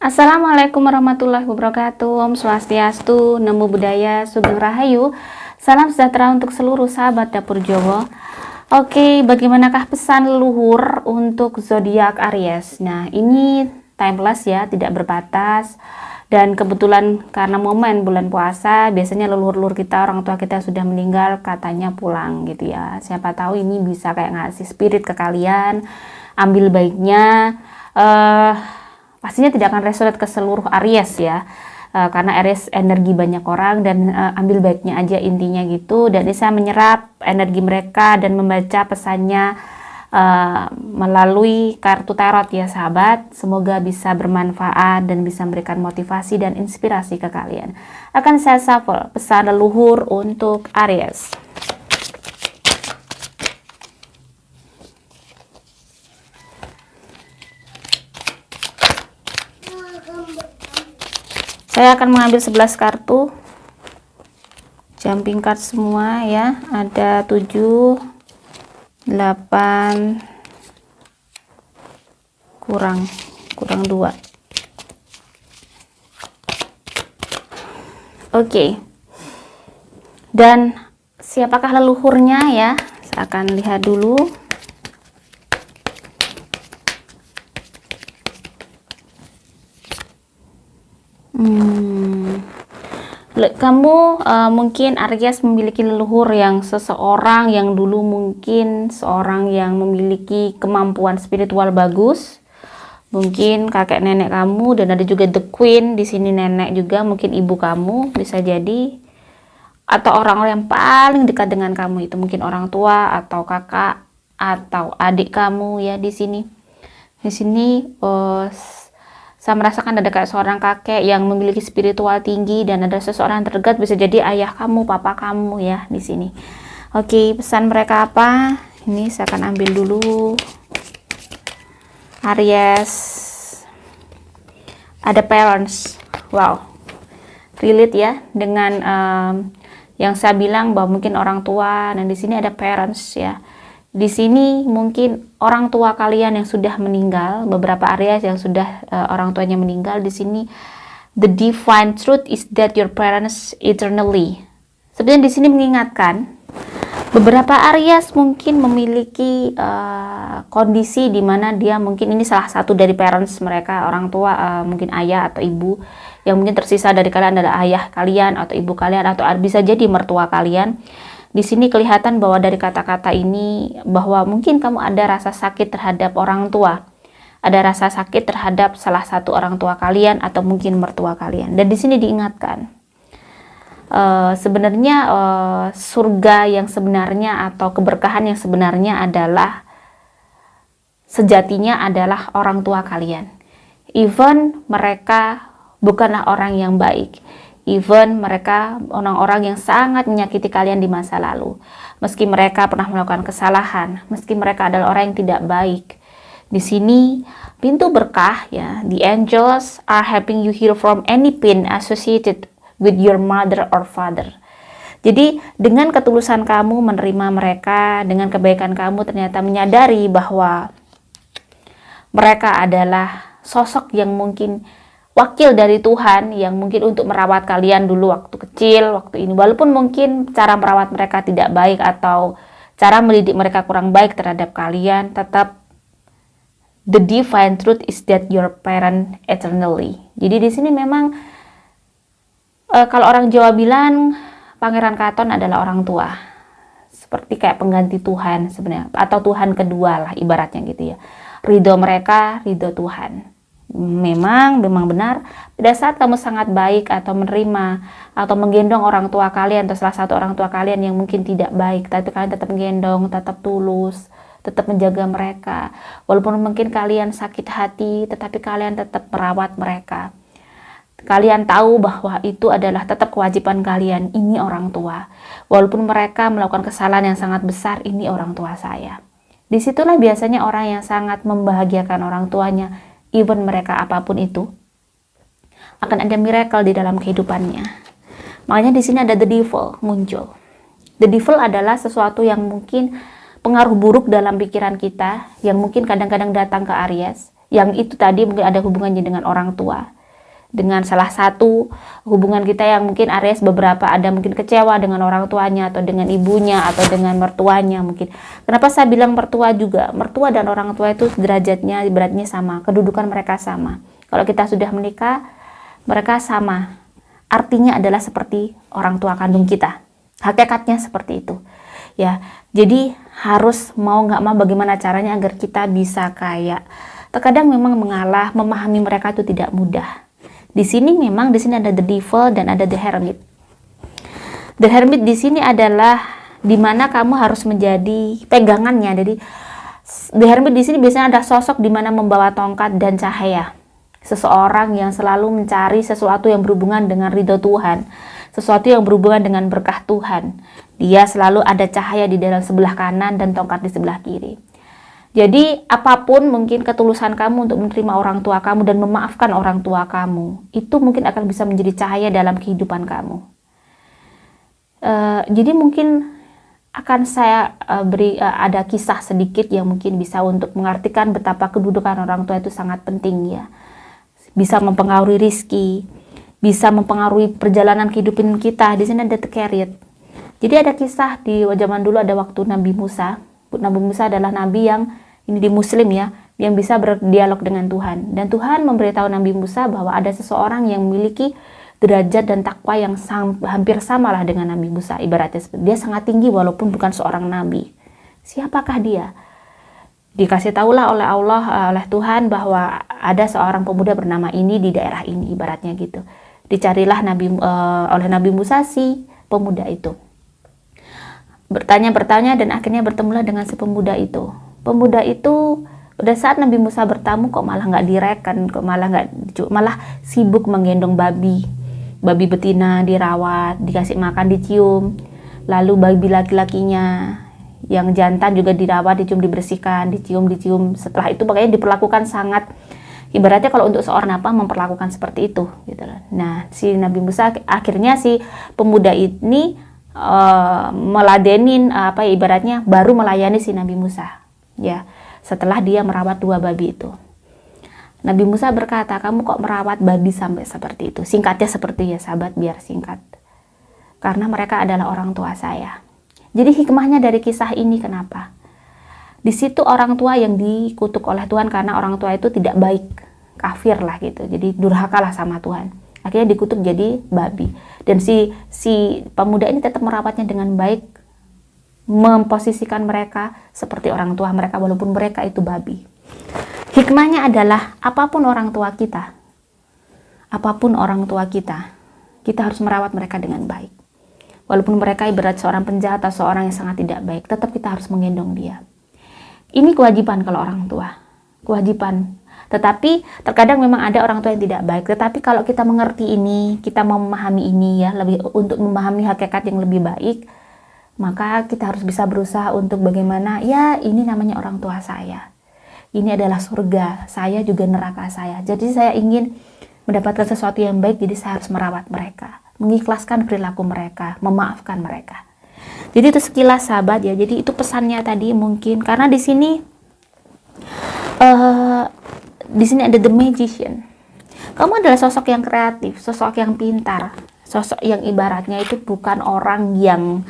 Assalamualaikum warahmatullahi wabarakatuh. Om Swastiastu, Namo Buddhaya, Sugeng Rahayu. Salam sejahtera untuk seluruh sahabat dapur Jowo. Oke, bagaimanakah pesan leluhur untuk zodiak Aries? Nah, ini timeless ya, tidak berbatas. Dan kebetulan karena momen bulan puasa, biasanya leluhur-leluhur kita, orang tua kita sudah meninggal, katanya pulang gitu ya. Siapa tahu ini bisa kayak ngasih spirit ke kalian, ambil baiknya. Pastinya tidak akan resonate ke seluruh Aries ya, karena Aries energi banyak orang dan ambil baiknya aja intinya gitu. Dan bisa menyerap energi mereka dan membaca pesannya melalui kartu tarot ya sahabat. Semoga bisa bermanfaat dan bisa memberikan motivasi dan inspirasi ke kalian. Akan saya shuffle pesan leluhur untuk Aries. Saya akan mengambil 11 kartu jumping card semua ya, ada 7, 8, kurang 2. Oke. Dan siapakah leluhurnya ya? Saya akan lihat dulu. Kamu mungkin Aries memiliki leluhur yang seseorang yang dulu mungkin seorang yang memiliki kemampuan spiritual bagus, mungkin kakek nenek kamu, dan ada juga the queen di sini, nenek juga, mungkin ibu kamu bisa jadi, atau orang-orang yang paling dekat dengan kamu itu mungkin orang tua atau kakak atau adik kamu ya di sini. Di sini saya merasakan ada kayak seorang kakek yang memiliki spiritual tinggi dan ada seseorang yang terdekat, bisa jadi ayah kamu, papa kamu ya di sini. Oke, pesan mereka apa? Ini saya akan ambil dulu. Aries. Ada parents. Wow. Relate ya dengan yang saya bilang bahwa mungkin orang tua, dan di sini ada parents ya. Di sini mungkin orang tua kalian yang sudah meninggal, beberapa Aries yang sudah orang tuanya meninggal. Di sini the divine truth is that your parents eternally. Sebenarnya di sini mengingatkan beberapa Aries mungkin memiliki kondisi di mana dia mungkin ini salah satu dari parents mereka, orang tua, mungkin ayah atau ibu, yang mungkin tersisa dari kalian adalah ayah kalian atau ibu kalian atau bisa jadi mertua kalian. Di sini kelihatan bahwa dari kata-kata ini bahwa mungkin kamu ada rasa sakit terhadap orang tua, ada rasa sakit terhadap salah satu orang tua kalian atau mungkin mertua kalian. Dan di sini diingatkan sebenarnya surga yang sebenarnya atau keberkahan yang sebenarnya adalah sejatinya adalah orang tua kalian. Even mereka bukanlah orang yang baik. Even mereka orang-orang yang sangat menyakiti kalian di masa lalu. Meski mereka pernah melakukan kesalahan, meski mereka adalah orang yang tidak baik. Di sini pintu berkah ya, the angels are helping you heal from any pain associated with your mother or father. Jadi dengan ketulusan kamu menerima mereka, dengan kebaikan kamu ternyata menyadari bahwa mereka adalah sosok yang mungkin wakil dari Tuhan yang mungkin untuk merawat kalian dulu waktu kecil, waktu ini. Walaupun mungkin cara merawat mereka tidak baik atau cara mendidik mereka kurang baik terhadap kalian, tetap the divine truth is that your parent eternally. Jadi di sini memang kalau orang Jawa bilang Pangeran Katon adalah orang tua. Seperti kayak pengganti Tuhan sebenarnya, atau Tuhan kedua lah ibaratnya gitu ya. Ridho mereka, ridho Tuhan. Memang benar pada saat kamu sangat baik atau menerima atau menggendong orang tua kalian atau salah satu orang tua kalian yang mungkin tidak baik, tapi kalian tetap menggendong, tetap tulus, tetap menjaga mereka. Walaupun mungkin kalian sakit hati, tetapi kalian tetap merawat mereka. Kalian tahu bahwa itu adalah tetap kewajiban kalian. Ini orang tua. Walaupun mereka melakukan kesalahan yang sangat besar, ini orang tua saya. Disitulah biasanya orang yang sangat membahagiakan orang tuanya. Even mereka apapun itu, akan ada miracle di dalam kehidupannya. Makanya di sini ada the devil muncul. The devil adalah sesuatu yang mungkin pengaruh buruk dalam pikiran kita, yang mungkin kadang-kadang datang ke Aries, yang itu tadi mungkin ada hubungannya dengan orang tua. dengan salah satu hubungan kita yang mungkin Aries beberapa ada mungkin kecewa dengan orang tuanya atau dengan ibunya atau dengan mertuanya mungkin. Kenapa saya bilang mertua juga? Mertua dan orang tua itu derajatnya, beratnya sama, kedudukan mereka sama. Kalau kita sudah menikah, mereka sama. Artinya adalah seperti orang tua kandung kita. Hakikatnya seperti itu. Ya, jadi harus mau nggak mau bagaimana caranya agar kita bisa kayak terkadang memang mengalah, memahami mereka itu tidak mudah. Di sini ada the devil dan ada the hermit. The hermit di sini adalah dimana kamu harus menjadi pegangannya. Jadi the hermit di sini biasanya ada sosok dimana membawa tongkat dan cahaya. Seseorang yang selalu mencari sesuatu yang berhubungan dengan ridho Tuhan, sesuatu yang berhubungan dengan berkah Tuhan. Dia selalu ada cahaya di dalam sebelah kanan dan tongkat di sebelah kiri. Jadi apapun mungkin ketulusan kamu untuk menerima orang tua kamu dan memaafkan orang tua kamu, itu mungkin akan bisa menjadi cahaya dalam kehidupan kamu. Jadi mungkin akan saya beri ada kisah sedikit yang mungkin bisa untuk mengartikan betapa kedudukan orang tua itu sangat penting ya. Bisa mempengaruhi rizki, bisa mempengaruhi perjalanan kehidupan kita. Di sini ada the chariot. Jadi ada kisah di zaman dulu ada waktu Nabi Musa. Nabi Musa adalah nabi yang ini di Muslim ya, yang bisa berdialog dengan Tuhan. Dan Tuhan memberitahu Nabi Musa bahwa ada seseorang yang memiliki derajat dan takwa yang hampir samalah dengan Nabi Musa. Ibaratnya dia sangat tinggi walaupun bukan seorang nabi. Siapakah dia? Dikasih tahulah oleh Allah, oleh Tuhan bahwa ada seorang pemuda bernama ini di daerah ini, ibaratnya gitu. Dicarilah oleh Nabi Musa si pemuda itu. Bertanya dan akhirnya bertemulah dengan si pemuda itu. Pemuda itu udah saat Nabi Musa bertamu kok malah nggak direken, kok malah sibuk menggendong babi betina dirawat, dikasih makan, dicium. Lalu babi laki-lakinya yang jantan juga dirawat, dicium, dibersihkan, dicium. Setelah itu makanya diperlakukan sangat, ibaratnya kalau untuk seorang apa memperlakukan seperti itu gitu loh. Nah, si Nabi Musa akhirnya si pemuda ini meladenin ibaratnya baru melayani si Nabi Musa ya, setelah dia merawat 2 babi itu. Nabi Musa berkata, kamu kok merawat babi sampai seperti itu? Singkatnya seperti ya sahabat, biar singkat, karena mereka adalah orang tua saya. Jadi hikmahnya dari kisah ini kenapa? Di situ orang tua yang dikutuk oleh Tuhan karena orang tua itu tidak baik, kafir lah gitu, jadi durhaka lah sama Tuhan. Akhirnya dikutuk jadi babi. Dan si pemuda ini tetap merawatnya dengan baik, memposisikan mereka seperti orang tua mereka walaupun mereka itu babi. Hikmahnya adalah apapun orang tua kita, kita harus merawat mereka dengan baik. Walaupun mereka ibarat seorang penjahat atau seorang yang sangat tidak baik, tetap kita harus menggendong dia. Ini kewajiban kalau orang tua, kewajiban. Tetapi terkadang memang ada orang tua yang tidak baik. Tetapi kalau kita mengerti ini, kita mau memahami ini ya, lebih untuk memahami hakikat yang lebih baik, maka kita harus bisa berusaha untuk bagaimana, ya ini namanya orang tua saya. Ini adalah surga, saya juga neraka saya. Jadi saya ingin mendapatkan sesuatu yang baik, jadi saya harus merawat mereka, mengikhlaskan perilaku mereka, memaafkan mereka. Jadi itu sekilas sahabat ya. Jadi itu pesannya tadi mungkin karena di sini ada the magician. Kamu adalah sosok yang kreatif, sosok yang pintar, sosok yang ibaratnya itu bukan orang yang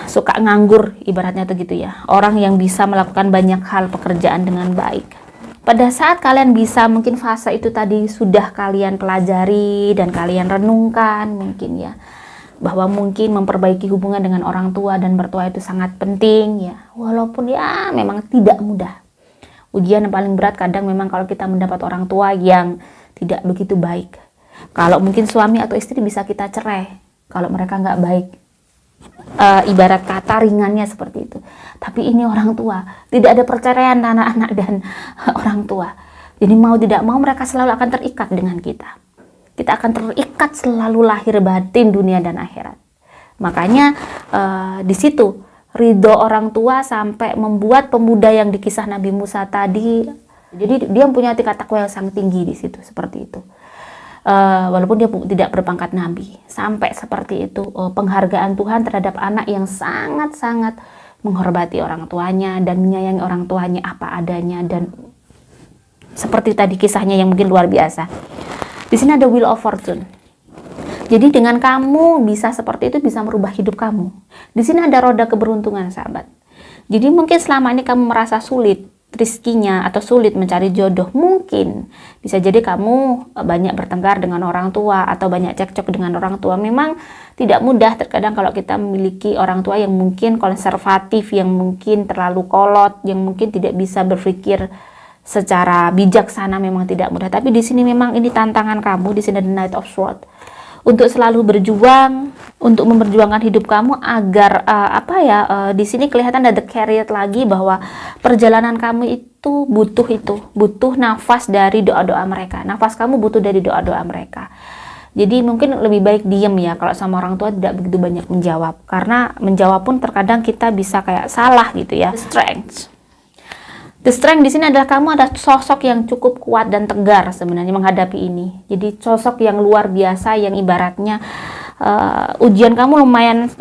suka nganggur, ibaratnya itu gitu ya. Orang yang bisa melakukan banyak hal pekerjaan dengan baik. Pada saat kalian bisa, mungkin fase itu tadi sudah kalian pelajari dan kalian renungkan mungkin ya, bahwa mungkin memperbaiki hubungan dengan orang tua dan mertua itu sangat penting ya, walaupun ya memang tidak mudah. Ujian yang paling berat kadang memang kalau kita mendapat orang tua yang tidak begitu baik. Kalau mungkin suami atau istri bisa kita cerai kalau mereka nggak baik, ibarat kata ringannya seperti itu. Tapi ini orang tua, tidak ada perceraian anak-anak dan orang tua. Jadi mau tidak mau mereka selalu akan terikat dengan kita. Kita akan terikat selalu lahir batin dunia dan akhirat. Makanya di situ ridho orang tua sampai membuat pemuda yang di kisah Nabi Musa tadi, jadi dia punya tingkat takwa yang sangat tinggi di situ seperti itu. Walaupun dia tidak berpangkat nabi, sampai seperti itu penghargaan Tuhan terhadap anak yang sangat-sangat menghormati orang tuanya dan menyayangi orang tuanya apa adanya dan Seperti tadi kisahnya yang mungkin luar biasa. Di sini ada wheel of fortune. Jadi dengan kamu bisa seperti itu, bisa merubah hidup kamu. Di sini ada roda keberuntungan, sahabat. Jadi mungkin selama ini kamu merasa sulit rezekinya atau sulit mencari jodoh, mungkin bisa jadi kamu banyak bertengkar dengan orang tua atau banyak cekcok dengan orang tua. Memang tidak mudah terkadang kalau kita memiliki orang tua yang mungkin konservatif, yang mungkin terlalu kolot, yang mungkin tidak bisa berpikir secara bijaksana, memang tidak mudah. Tapi di sini memang ini tantangan kamu. Di sini ada Knight of Swords, untuk selalu berjuang, untuk memperjuangkan hidup kamu agar di sini kelihatan ada career lagi, bahwa perjalanan kamu itu butuh nafas dari doa-doa mereka. Nafas kamu butuh dari doa-doa mereka. Jadi mungkin lebih baik diem ya, kalau sama orang tua tidak begitu banyak menjawab, karena menjawab pun terkadang kita bisa kayak salah gitu ya. The strength di sini adalah kamu ada sosok yang cukup kuat dan tegar sebenarnya menghadapi ini. Jadi sosok yang luar biasa, yang ibaratnya ujian kamu lumayan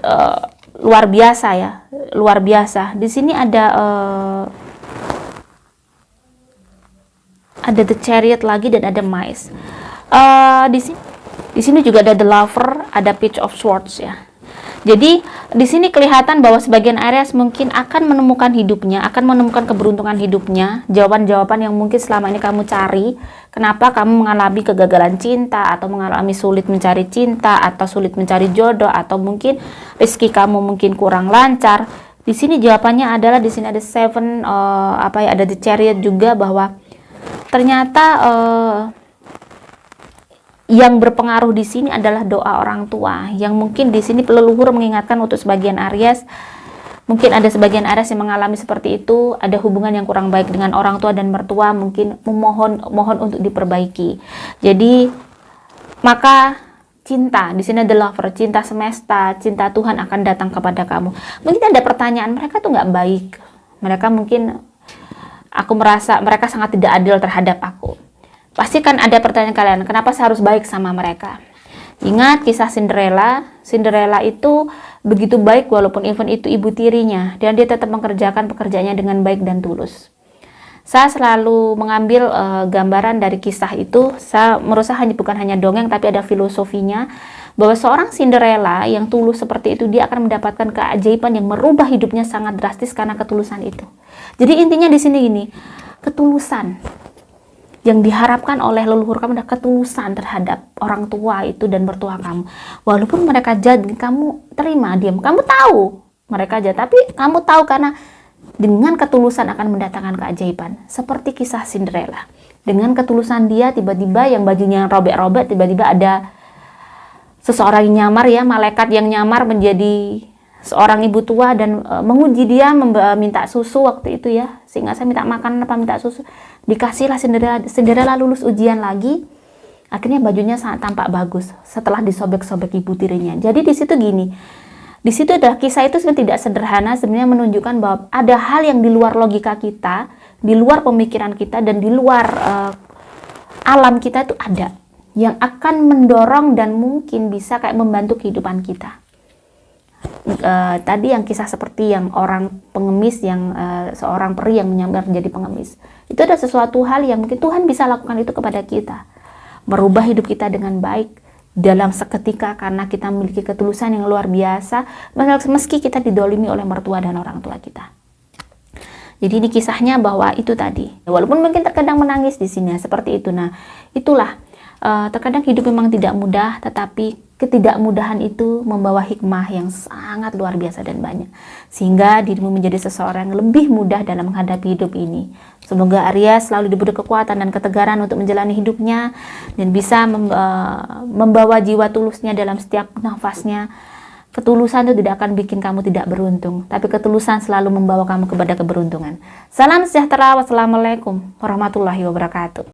luar biasa ya, luar biasa. Di sini ada the chariot lagi dan ada mice. Di sini juga ada the lover, ada page of swords ya. Jadi di sini kelihatan bahwa sebagian Aries mungkin akan menemukan hidupnya, akan menemukan keberuntungan hidupnya, jawaban-jawaban yang mungkin selama ini kamu cari. Kenapa kamu mengalami kegagalan cinta, atau mengalami sulit mencari cinta, atau sulit mencari jodoh, atau mungkin rezeki kamu mungkin kurang lancar. Di sini jawabannya adalah di sini ada ada the chariot juga, bahwa ternyata yang berpengaruh di sini adalah doa orang tua, yang mungkin di sini leluhur mengingatkan untuk sebagian Aries. Mungkin ada sebagian Aries yang mengalami seperti itu, ada hubungan yang kurang baik dengan orang tua dan mertua, mungkin mohon untuk diperbaiki. Jadi maka cinta, di sini adalah cinta semesta, cinta Tuhan akan datang kepada kamu. Mungkin ada pertanyaan, mereka tuh nggak baik, mereka mungkin, aku merasa mereka sangat tidak adil terhadap aku. Pasti kan ada pertanyaan kalian, kenapa saya harus baik sama mereka? Ingat kisah Cinderella. Cinderella itu begitu baik walaupun even itu ibu tirinya, dan dia tetap mengerjakan pekerjaannya dengan baik dan tulus. Saya selalu mengambil gambaran dari kisah itu. Saya merasa bukan hanya dongeng, tapi ada filosofinya, bahwa seorang Cinderella yang tulus seperti itu, dia akan mendapatkan keajaiban yang merubah hidupnya sangat drastis karena ketulusan itu. Jadi intinya di sini gini, ketulusan yang diharapkan oleh leluhur kamu adalah ketulusan terhadap orang tua itu dan mertua kamu. Walaupun mereka jahat, kamu terima, diam. Kamu tahu mereka jahat, tapi kamu tahu karena dengan ketulusan akan mendatangkan keajaiban. Seperti kisah Cinderella. Dengan ketulusan dia, tiba-tiba yang bajunya robek-robek, tiba-tiba ada seseorang yang nyamar ya, malaikat yang nyamar menjadi seorang ibu tua dan menguji dia, minta susu waktu itu ya. Sehingga saya minta makan apa minta susu, dikasihlah Cinderella lulus ujian lagi. Akhirnya bajunya sangat tampak bagus setelah disobek-sobek ibu tirinya. Jadi di situ gini, di situ ada kisah itu sebenarnya tidak sederhana, sebenarnya menunjukkan bahwa ada hal yang di luar logika kita, di luar pemikiran kita, dan di luar alam kita itu ada yang akan mendorong dan mungkin bisa kayak membantu kehidupan kita. Tadi yang kisah seperti yang orang pengemis, yang seorang peri yang menyamar menjadi pengemis, itu ada sesuatu hal yang mungkin Tuhan bisa lakukan itu kepada kita, merubah hidup kita dengan baik dalam seketika karena kita memiliki ketulusan yang luar biasa, meski kita didolimi oleh mertua dan orang tua kita. Jadi ini kisahnya bahwa itu tadi, walaupun mungkin terkadang menangis di sini seperti itu. Nah, itulah terkadang hidup memang tidak mudah, tetapi ketidakmudahan itu membawa hikmah yang sangat luar biasa dan banyak, sehingga dirimu menjadi seseorang yang lebih mudah dalam menghadapi hidup ini. Semoga Aries selalu diberi kekuatan dan ketegaran untuk menjalani hidupnya, dan bisa membawa jiwa tulusnya dalam setiap nafasnya. Ketulusan itu tidak akan bikin kamu tidak beruntung, tapi ketulusan selalu membawa kamu kepada keberuntungan. Salam sejahtera, wassalamualaikum warahmatullahi wabarakatuh.